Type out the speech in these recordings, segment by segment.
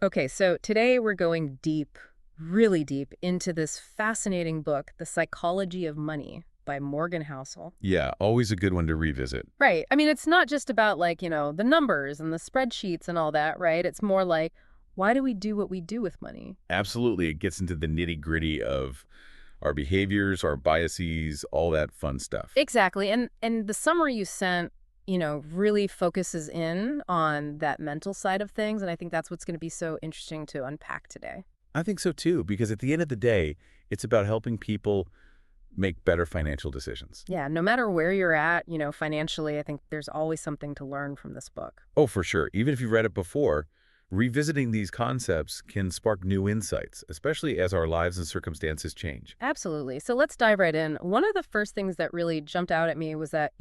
Okay, so today we're going deep, really deep, into this fascinating book, The Psychology of Money by Morgan Housel. Yeah, always a good one to revisit. Right. I mean, it's not just about like, the numbers and the spreadsheets and all that, right? It's more like, why do we do what we do with money? Absolutely, it gets into the nitty-gritty of our behaviors, our biases, all that fun stuff. Exactly. And the summary you sent, really focuses in on that mental side of things, and I think that's what's going to be so interesting to unpack today. I think so too, because at the end of the day, it's about helping people make better financial decisions. Yeah, no matter where you're at, financially, I think there's always something to learn from this book. Oh, for sure. Even if you've read it before, revisiting these concepts can spark new insights, especially as our lives and circumstances change. Absolutely. So let's dive right in. One of the first things that really jumped out at me was that,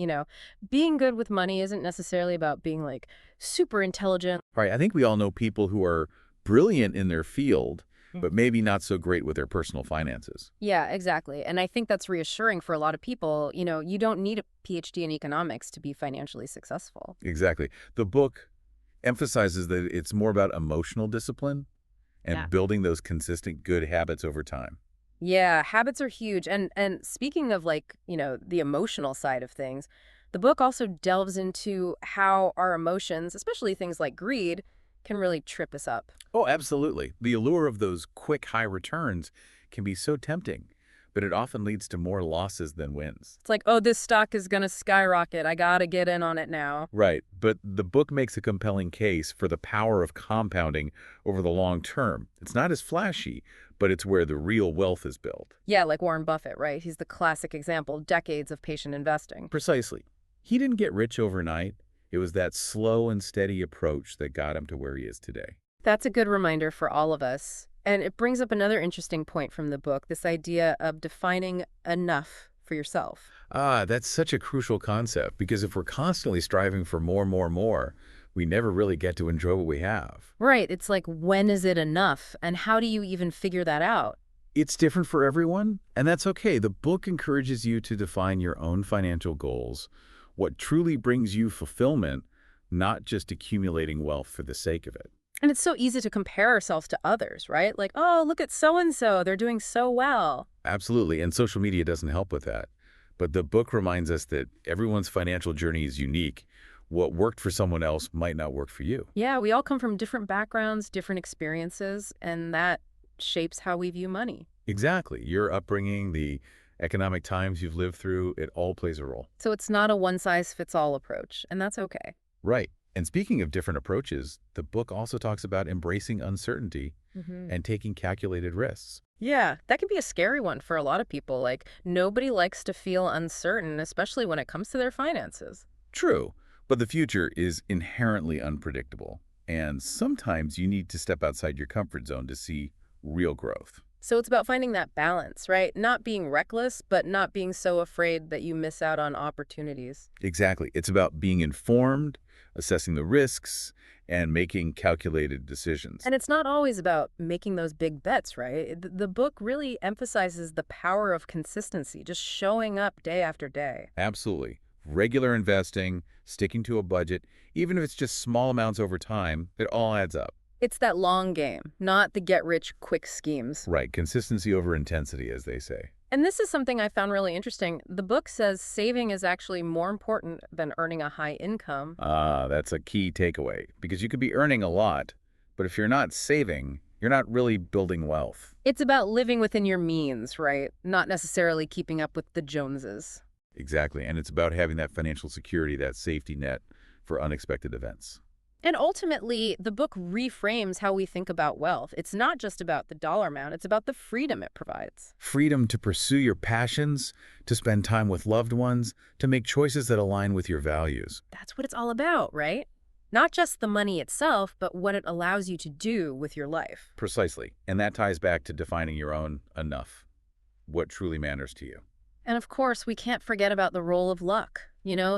being good with money isn't necessarily about being like super intelligent. Right, I think we all know people who are brilliant in their field, but maybe not so great with their personal finances. Yeah, exactly. And I think that's reassuring for a lot of people. You don't need a PhD in economics to be financially successful. Exactly. The book emphasizes that it's more about emotional discipline Yeah. and building those consistent good habits over time. Yeah, habits are huge. And speaking of like, the emotional side of things, the book also delves into how our emotions, especially things like greed, can really trip us up. Oh, absolutely. The allure of those quick high returns can be so tempting, but it often leads to more losses than wins. It's like, oh, this stock is going to skyrocket. I got to get in on it now. Right, but the book makes a compelling case for the power of compounding over the long term. It's not as flashy, but it's where the real wealth is built. Yeah, like Warren Buffett, right? He's the classic example, decades of patient investing. Precisely. He didn't get rich overnight. It was that slow and steady approach that got him to where he is today. That's a good reminder for all of us. And it brings up another interesting point from the book, this idea of defining enough for yourself. Ah, that's such a crucial concept because if we're constantly striving for more, more, more, we never really get to enjoy what we have. Right. It's like, when is it enough? And how do you even figure that out? It's different for everyone, and that's okay. The book encourages you to define your own financial goals, what truly brings you fulfillment, not just accumulating wealth for the sake of it. And it's so easy to compare ourselves to others, right? Like, oh, look at so and so. They're doing so well. Absolutely, and social media doesn't help with that. But the book reminds us that everyone's financial journey is unique. What worked for someone else might not work for you. Yeah, we all come from different backgrounds, different experiences, and that shapes how we view money. Exactly. Your upbringing, the economic times you've lived through, it all plays a role. So it's not a one-size-fits-all approach, and that's okay. Right. And speaking of different approaches, the book also talks about embracing uncertainty Hmm. and taking calculated risks. Yeah, that can be a scary one for a lot of people. Like, nobody likes to feel uncertain, especially when it comes to their finances. True, but the future is inherently unpredictable, and sometimes you need to step outside your comfort zone to see real growth. So it's about finding that balance, right? Not being reckless, but not being so afraid that you miss out on opportunities. Exactly. It's about being informed, assessing the risks, and making calculated decisions. And it's not always about making those big bets, right? The book really emphasizes the power of consistency, just showing up day after day. Absolutely. Regular investing, sticking to a budget, even if it's just small amounts over time, it all adds up. It's that long game, not the get-rich-quick schemes. Right. Consistency over intensity, as they say. And this is something I found really interesting. The book says saving is actually more important than earning a high income. Ah, that's a key takeaway because you could be earning a lot, but if you're not saving, you're not really building wealth. It's about living within your means, right? Not necessarily keeping up with the Joneses. Exactly. And it's about having that financial security, that safety net for unexpected events. And ultimately, the book reframes how we think about wealth. It's not just about the dollar amount, it's about the freedom it provides. Freedom to pursue your passions, to spend time with loved ones, to make choices that align with your values. That's what it's all about, right? Not just the money itself, but what it allows you to do with your life. Precisely. And that ties back to defining your own enough, what truly matters to you. And of course, we can't forget about the role of luck.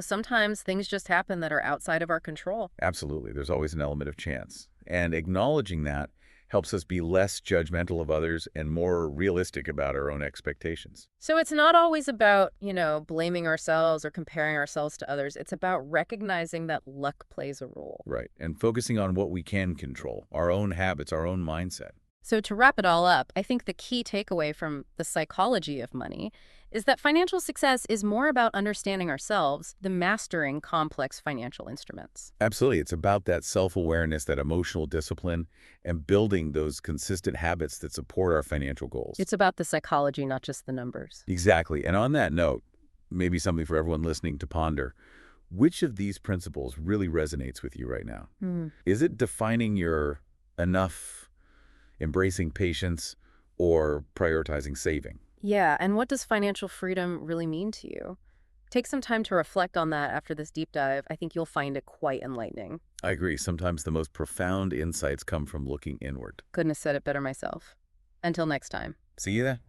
Sometimes things just happen that are outside of our control. Absolutely. There's always an element of chance. And acknowledging that helps us be less judgmental of others and more realistic about our own expectations. So it's not always about, blaming ourselves or comparing ourselves to others. It's about recognizing that luck plays a role. Right. And focusing on what we can control, our own habits, our own mindset. So to wrap it all up, I think the key takeaway from the psychology of money is that financial success is more about understanding ourselves than mastering complex financial instruments. Absolutely. It's about that self-awareness, that emotional discipline, and building those consistent habits that support our financial goals. It's about the psychology, not just the numbers. Exactly. And on that note, maybe something for everyone listening to ponder. Which of these principles really resonates with you right now? Is it defining your enough, embracing patience, or prioritizing saving? Yeah, and what does financial freedom really mean to you? Take some time to reflect on that after this deep dive. I think you'll find it quite enlightening. I agree. Sometimes the most profound insights come from looking inward. Couldn't have said it better myself. Until next time. See you there.